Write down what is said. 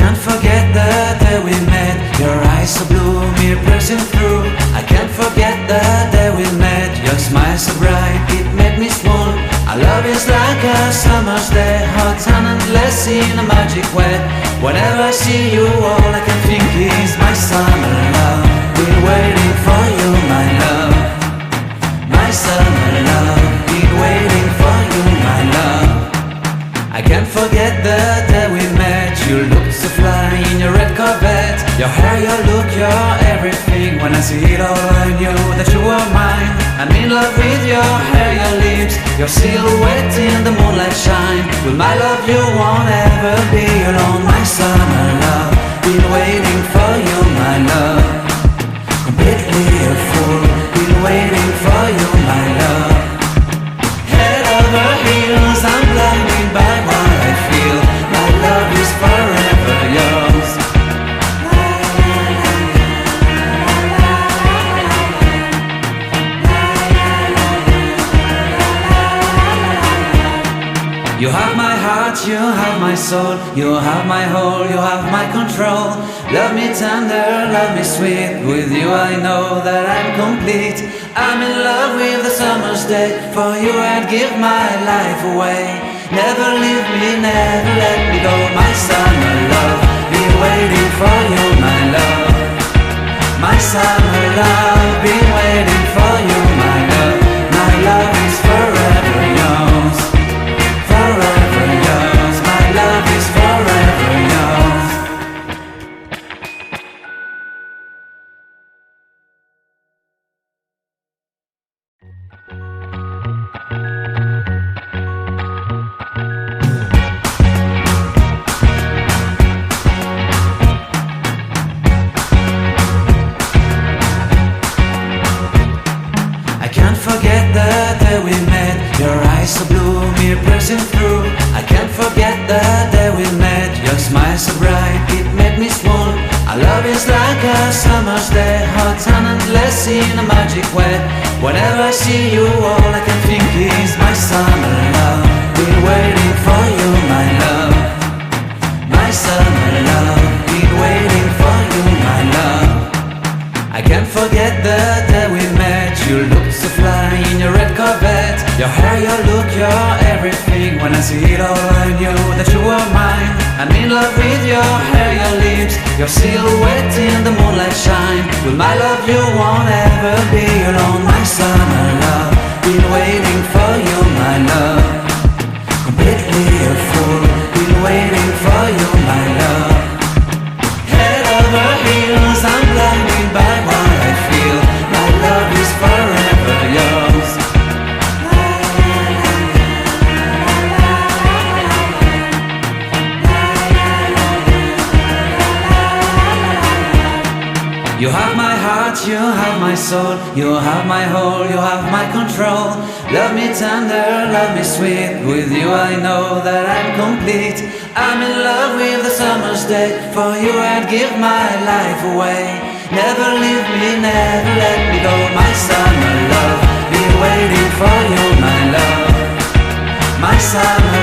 can't forget the day we met. Your eyes so blue, me piercing through. I can't forget the day we met. Your smile so bright, it made me swoon. Our love is like a summer's day, hot and endless in a magic way. Whenever I see you, all I can think is my summer love. Been waiting for you, my love. My summer love. Been waiting for you, my love. I can't forget the day we met. You looked so fly in your red Corvette. Your hair, your look, your everything. When I see it all, I knew that you were mine. I'm in love with your hair, your lips, your silhouette in the moonlight shine. With my love you won't ever be alone. My summer love, been waiting for you, my love. Completely a fool, been waiting for you, my love. Head over heels, I'm blinded by what I feel. My love is forever yours. You have my heart, you have my soul, you have my whole, you have my control. Love me tender, love me sweet. With you I know that I'm complete. I'm in love with the summer's day. For you I'd give my life away. Never leave me, never let me go. My summer love, been waiting for you, my love. My summer love, been waiting for you, my love. My love is forever yours. Forever yours, my love is forever yours. I can't forget the day we met. Your eyes so blue, me piercing through. I can't forget the day we met. Your smile so bright, it made me swoon. Our love is like a summer's day, hot and endless in a magic way. Whenever I see you, all I can think is my summer love. Been waiting for you, my love. My summer love. Been waiting for you, my love. I can't forget the day we met. You looked so fly in your red Corvette. Your hair, your look, your everything. When I see it all, I knew that you were mine. I'm in love with your hair, your lips, your silhouette in the moonlight shine. With my love you won't ever be alone. My summer love, been waiting for you, my love. Completely a fool, been waiting for you, my love. Head over heels, I'm blinded by what I feel. My love is forever yours. You have my heart, you have my soul, you have my whole, you have my control. Love me tender, love me sweet. With you I know that I'm complete. I'm in love with the summer's day. For you I'd give my life away. Never leave me, never let me go. My summer love, been waiting for you, my love. My summer